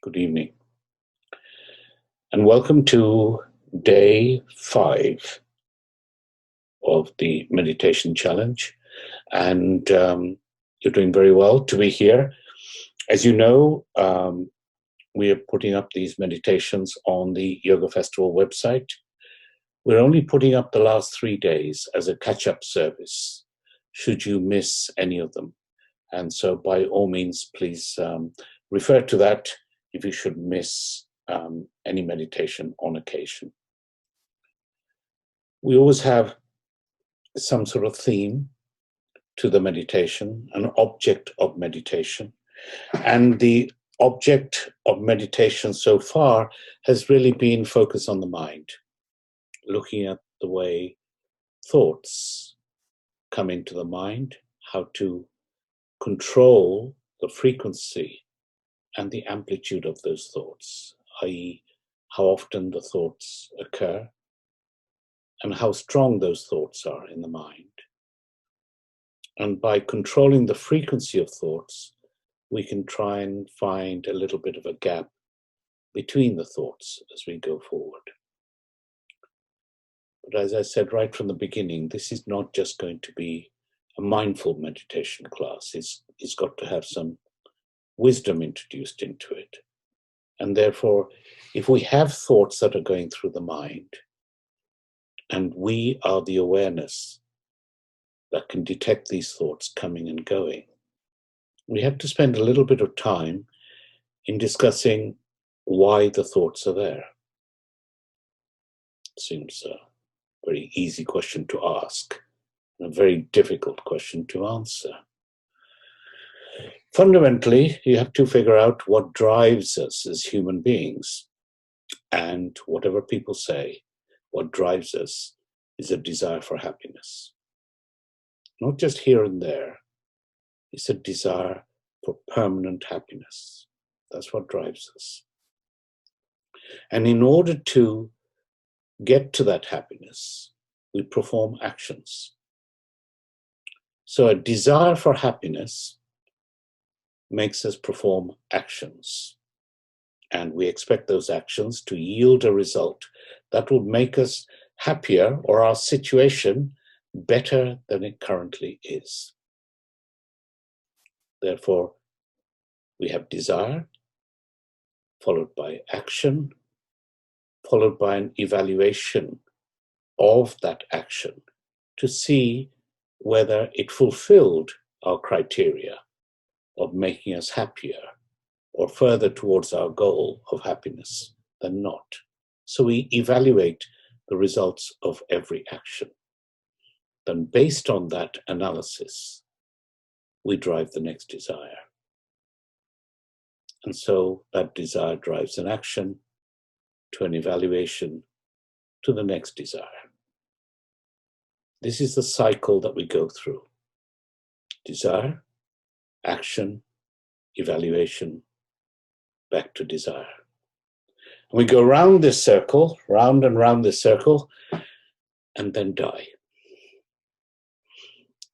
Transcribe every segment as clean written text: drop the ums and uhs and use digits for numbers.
Good evening, and welcome to day 5 of the meditation challenge. And you're doing very well to be here. As you know, we are putting up these meditations on the Yoga Festival website. We're only putting up the last 3 days as a catch-up service, should you miss any of them. And so by all means, please refer to that if you should miss any meditation on occasion. We always have some sort of theme to the meditation, an object of meditation. And the object of meditation so far has really been focused on the mind, looking at the way thoughts come into the mind, how to control the frequency and the amplitude of those thoughts, i.e., how often the thoughts occur and how strong those thoughts are in the mind. And by controlling the frequency of thoughts, we can try and find a little bit of a gap between the thoughts as we go forward. But as I said right from the beginning, this is not just going to be a mindful meditation class. It's got to have some wisdom introduced into it. And therefore, if we have thoughts that are going through the mind, and we are the awareness that can detect these thoughts coming and going, we have to spend a little bit of time in discussing why the thoughts are there. Seems a very easy question to ask, and a very difficult question to answer. Fundamentally, you have to figure out what drives us as human beings. And whatever people say, what drives us is a desire for happiness. Not just here and there. It's a desire for permanent happiness. That's what drives us. And in order to get to that happiness, we perform actions. So a desire for happiness makes us perform actions. And we expect those actions to yield a result that will make us happier or our situation better than it currently is. Therefore, we have desire, followed by action, followed by an evaluation of that action to see whether it fulfilled our criteria of making us happier or further towards our goal of happiness than not. So we evaluate the results of every action. Then based on that analysis, we drive the next desire. And so that desire drives an action to an evaluation to the next desire. This is the cycle that we go through. Desire, action, evaluation, back to desire. And we go round this circle, round and round this circle, and then die.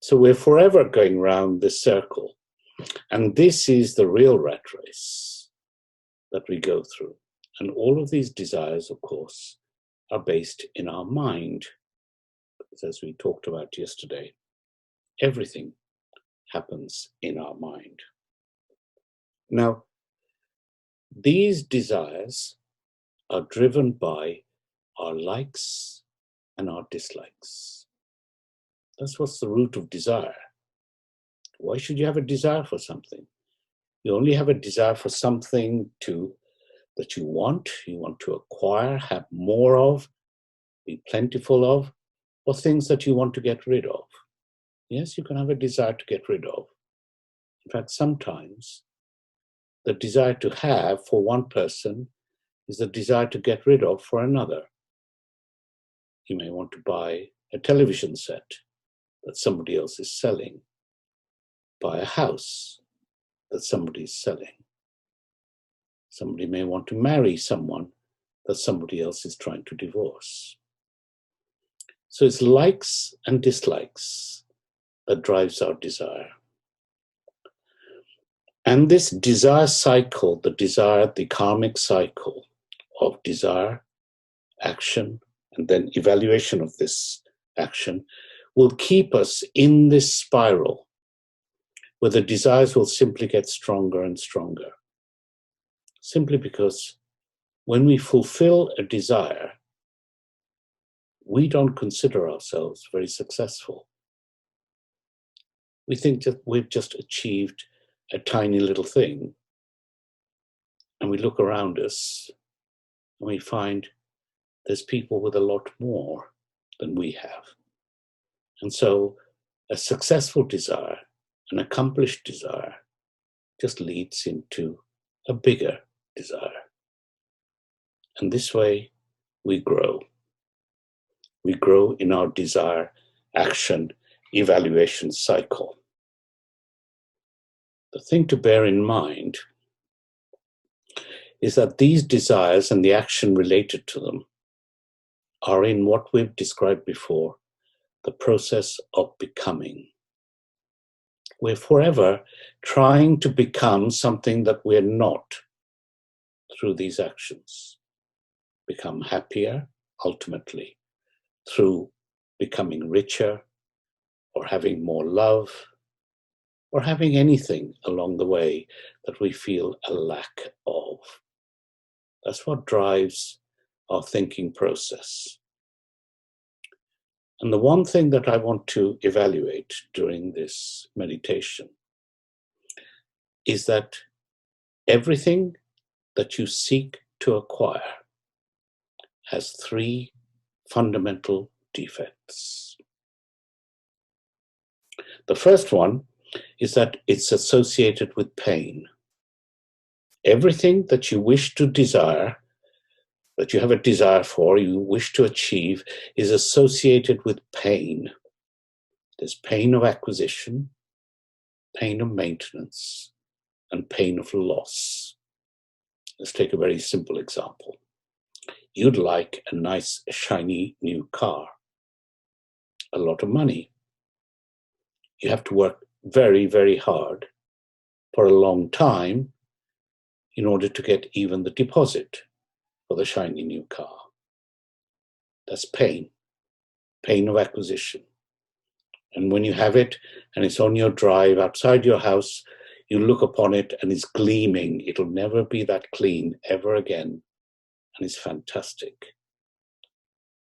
So we're forever going round this circle. And this is the real rat race that we go through. And all of these desires, of course, are based in our mind. Because as we talked about yesterday, everything happens in our mind. Now, these desires are driven by our likes and our dislikes. That's what's the root of desire. Why should you have a desire for something? You only have a desire for something that you want to acquire, have more of, be plentiful of, or things that you want to get rid of. Yes, you can have a desire to get rid of. In fact, sometimes the desire to have for one person is the desire to get rid of for another. You may want to buy a television set that somebody else is selling, buy a house that somebody is selling. Somebody may want to marry someone that somebody else is trying to divorce. So it's likes and dislikes that drives our desire. And this desire cycle, the karmic cycle of desire, action, and then evaluation of this action will keep us in this spiral where the desires will simply get stronger and stronger. Simply because when we fulfill a desire, we don't consider ourselves very successful. We think that we've just achieved a tiny little thing. And we look around us and we find there's people with a lot more than we have. And so a successful desire, an accomplished desire, just leads into a bigger desire. And this way we grow. We grow in our desire, action, evaluation cycle. The thing to bear in mind is that these desires and the action related to them are in what we've described before, the process of becoming. We're forever trying to become something that we're not through these actions. Become happier, ultimately, through becoming richer, or having more love, or having anything along the way that we feel a lack of. That's what drives our thinking process. And the one thing that I want to evaluate during this meditation is that everything that you seek to acquire has three fundamental defects. The first one is that it's associated with pain. Everything that you wish to desire, that you have a desire for, you wish to achieve, is associated with pain. There's pain of acquisition, pain of maintenance, and pain of loss. Let's take a very simple example. You'd like a nice, shiny new car, a lot of money. You have to work very, very hard for a long time in order to get even the deposit for the shiny new car. That's pain of acquisition. And when you have it and it's on your drive outside your house, you look upon it and it's gleaming. It'll never be that clean ever again. And it's fantastic.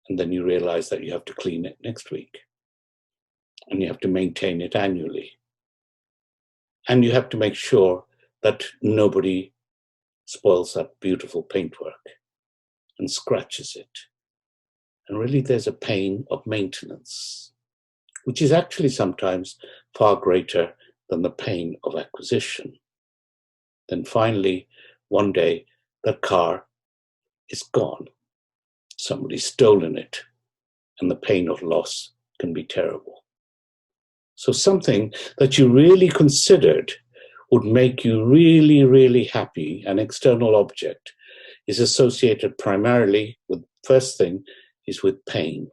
And then you realize that you have to clean it next week. And you have to maintain it annually. And you have to make sure that nobody spoils that beautiful paintwork and scratches it. And really there's a pain of maintenance, which is actually sometimes far greater than the pain of acquisition. Then finally, one day, that car is gone. Somebody's stolen it, and the pain of loss can be terrible. So something that you really considered would make you really, really happy, an external object, is associated primarily with, first thing, is with pain.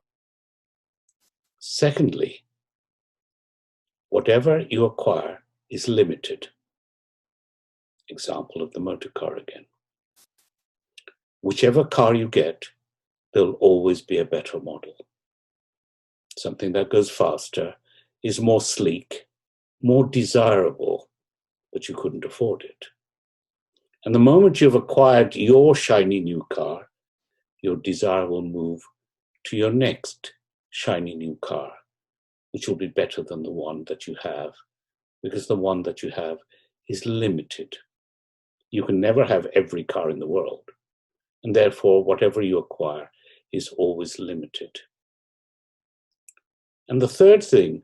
Secondly, whatever you acquire is limited. Example of the motor car again. Whichever car you get, there'll always be a better model. Something that goes faster, is more sleek, more desirable, but you couldn't afford it. And the moment you've acquired your shiny new car, your desire will move to your next shiny new car, which will be better than the one that you have, because the one that you have is limited. You can never have every car in the world, and therefore whatever you acquire is always limited. And the third thing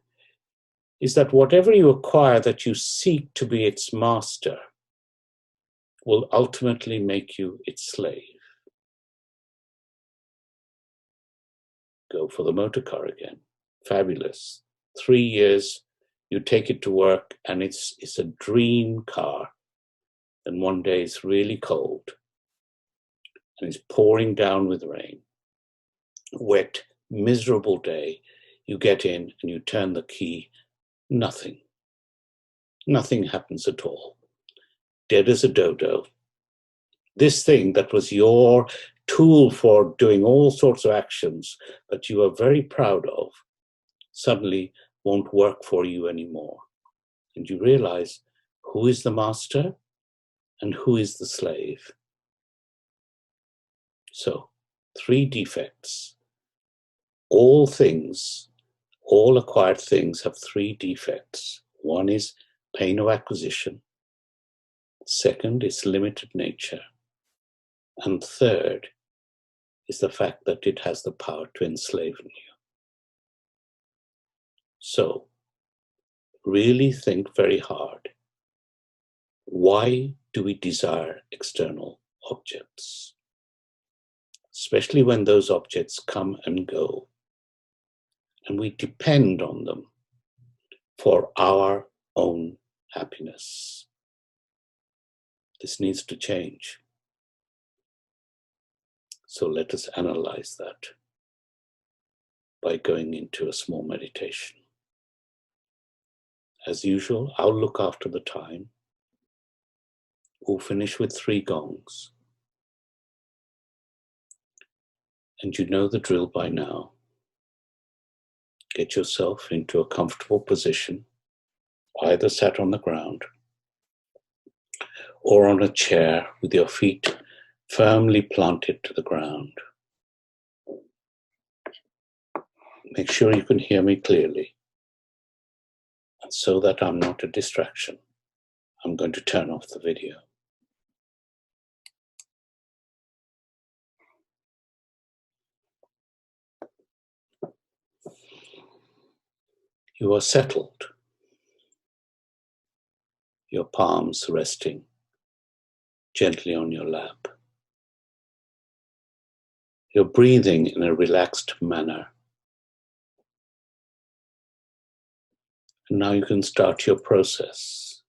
is that whatever you acquire that you seek to be its master will ultimately make you its slave. Go for the motor car again. Fabulous. 3 years, you take it to work and it's a dream car. Then one day it's really cold and it's pouring down with rain. Wet, miserable day. You get in and you turn the key. Nothing. Nothing happens at all. dead as a dodo. This thing that was your tool for doing all sorts of actions that you are very proud of suddenly won't work for you anymore. And you realize who is the master and who is the slave. So, 3 defects. All things, all acquired things have 3 defects. One is pain of acquisition. Second is limited nature. And third is the fact that it has the power to enslave you. So, really think very hard. Why do we desire external objects? Especially when those objects come and go, and we depend on them for our own happiness. This needs to change. So let us analyze that by going into a small meditation. As usual, I'll look after the time. We'll finish with 3 gongs. And you know the drill by now. Get yourself into a comfortable position, either sat on the ground or on a chair with your feet firmly planted to the ground. Make sure you can hear me clearly. And so that I'm not a distraction, I'm going to turn off the video. You are settled, your palms resting gently on your lap. You're breathing in a relaxed manner. And now you can start your process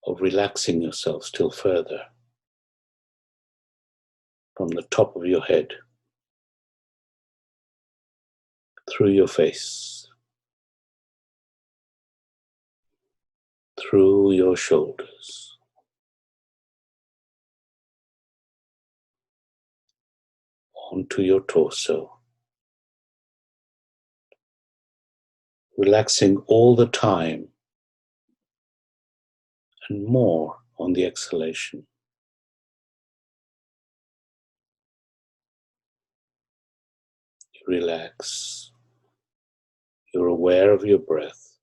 of relaxing yourself still further from the top of your head, through your face, through your shoulders, onto your torso, relaxing all the time and more on the exhalation. You relax, you're aware of your breath,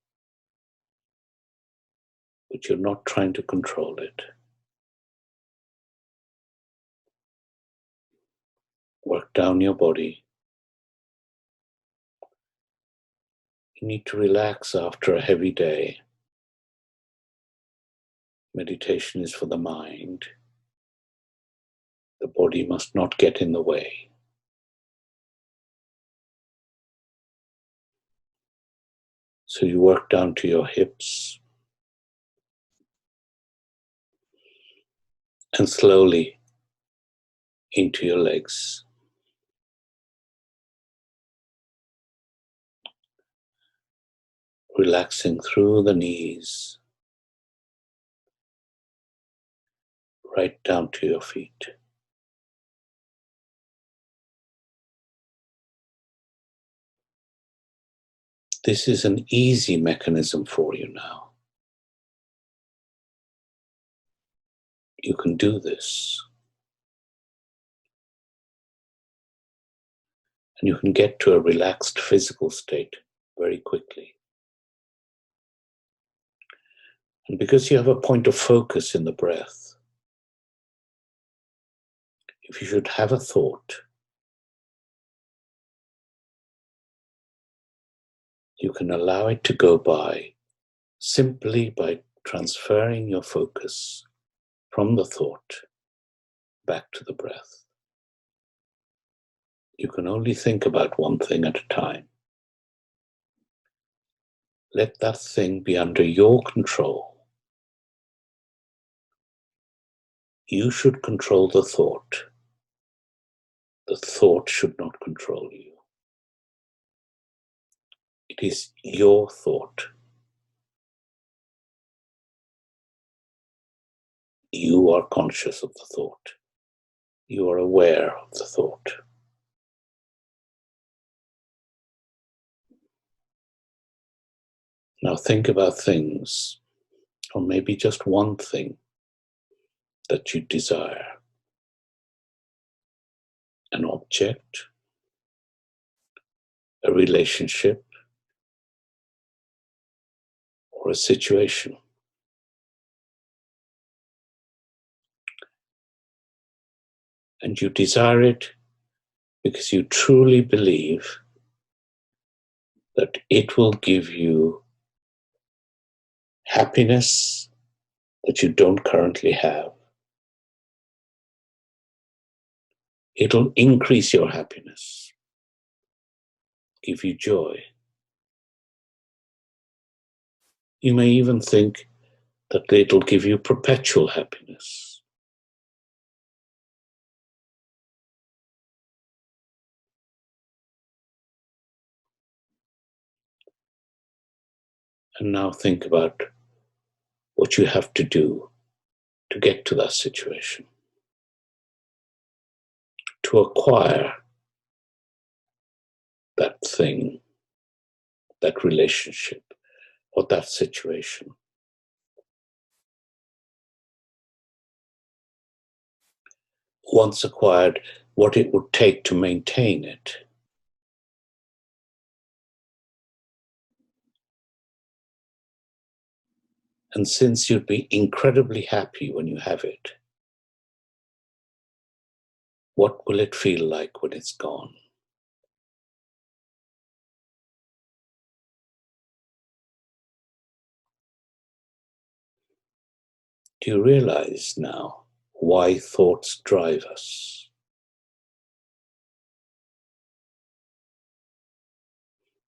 but you're not trying to control it. Work down your body. You need to relax after a heavy day. Meditation is for the mind. The body must not get in the way. So you work down to your hips and slowly into your legs. Relaxing through the knees, right down to your feet. This is an easy mechanism for you now. You can do this. And you can get to a relaxed physical state very quickly. And because you have a point of focus in the breath, if you should have a thought, you can allow it to go by simply by transferring your focus from the thought back to the breath. You can only think about one thing at a time. Let that thing be under your control. You should control the thought. The thought should not control you. It is your thought. You are conscious of the thought. You are aware of the thought. Now think about things, or maybe just one thing that you desire. An object, a relationship, or a situation. And you desire it because you truly believe that it will give you happiness that you don't currently have. It'll increase your happiness, give you joy. You may even think that it'll give you perpetual happiness. And now think about what you have to do to get to that situation, to acquire that thing, that relationship, or that situation. Once acquired, what it would take to maintain it. And since you'd be incredibly happy when you have it, what will it feel like when it's gone? Do you realize now why thoughts drive us?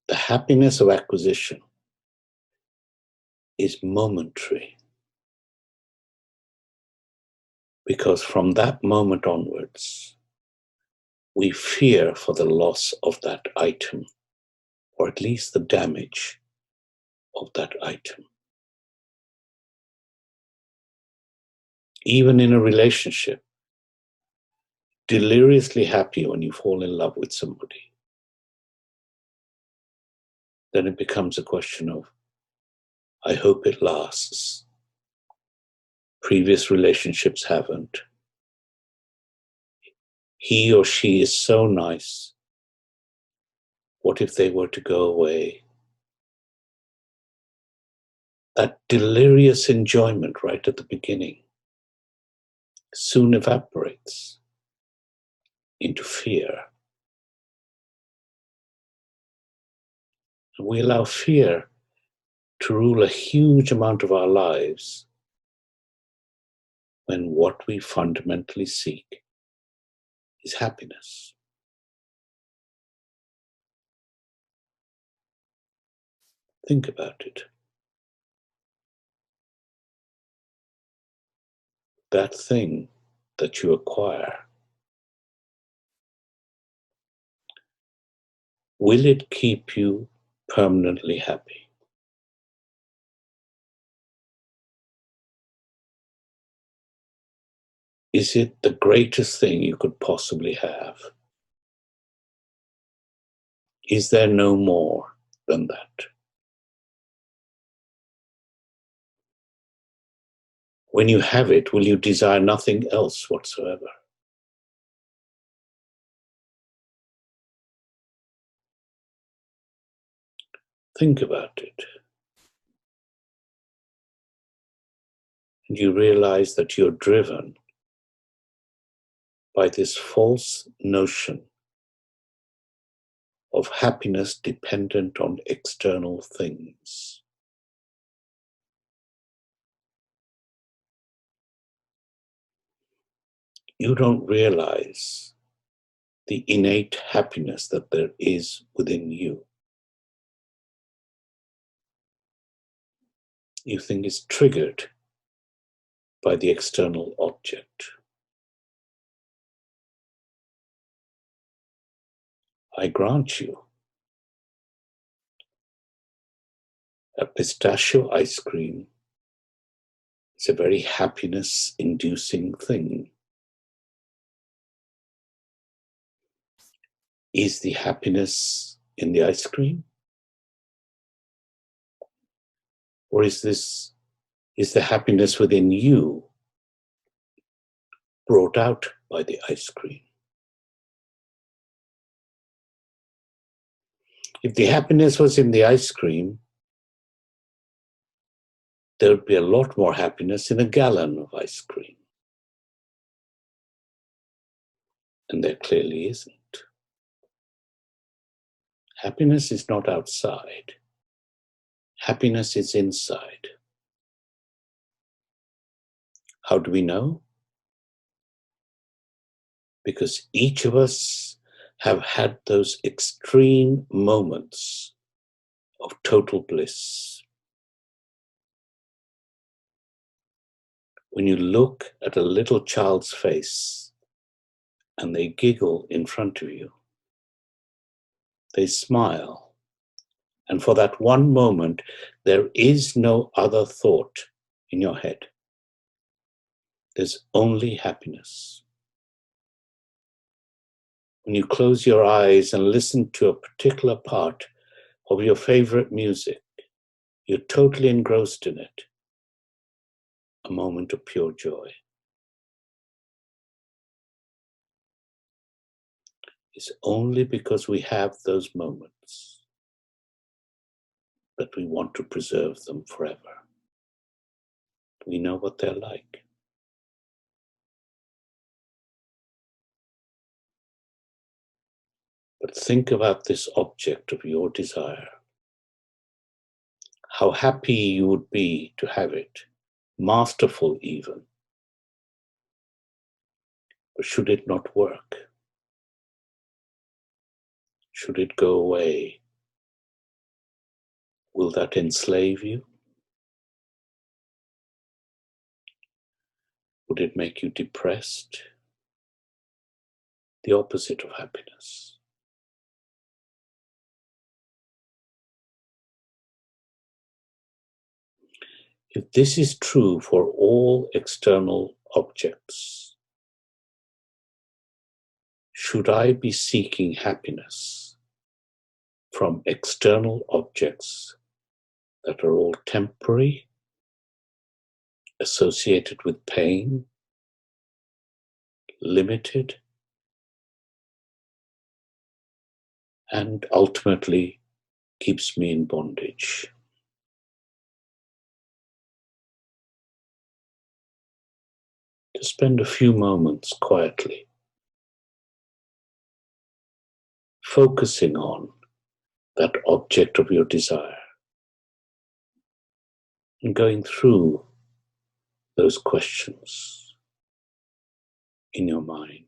The happiness of acquisition is momentary, because from that moment onwards, we fear for the loss of that item, or at least the damage of that item. Even in a relationship, deliriously happy when you fall in love with somebody, then it becomes a question of, I hope it lasts. Previous relationships haven't. He or she is so nice. What if they were to go away? That delirious enjoyment right at the beginning soon evaporates into fear. And we allow fear to rule a huge amount of our lives when what we fundamentally seek is happiness. Think about it. That thing that you acquire, will it keep you permanently happy? Is it the greatest thing you could possibly have? Is there no more than that? When you have it, will you desire nothing else whatsoever? Think about it. And you realize that you're driven by this false notion of happiness dependent on external things. You don't realize the innate happiness that there is within you. You think it's triggered by the external object. I grant you, a pistachio ice cream It's a very happiness-inducing thing. Is the happiness in the ice cream? Or is the happiness within you brought out by the ice cream? If the happiness was in the ice cream, there would be a lot more happiness in a gallon of ice cream. And there clearly isn't. Happiness is not outside. Happiness is inside. How do we know? Because each of us have had those extreme moments of total bliss. When you look at a little child's face and they giggle in front of you, they smile, and for that one moment, there is no other thought in your head. There's only happiness. When you close your eyes and listen to a particular part of your favorite music, you're totally engrossed in it. A moment of pure joy. It's only because we have those moments that we want to preserve them forever. We know what they're like. But think about this object of your desire. How happy you would be to have it, masterful even. But should it not work? Should it go away? Will that enslave you? Would it make you depressed? The opposite of happiness. If this is true for all external objects, should I be seeking happiness from external objects that are all temporary, associated with pain, limited, and ultimately keeps me in bondage? To spend a few moments quietly focusing on that object of your desire and going through those questions in your mind.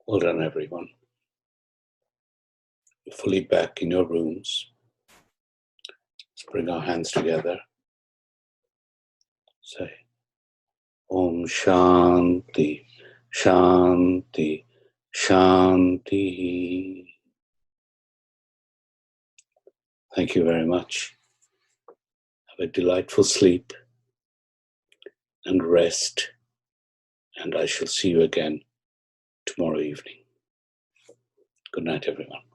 Well done, everyone. You're fully back in your rooms. Let's bring our hands together. Say, Om Shanti, Shanti, Shanti. Thank you very much. Have a delightful sleep and rest, and I shall see you again tomorrow evening. Good night, everyone.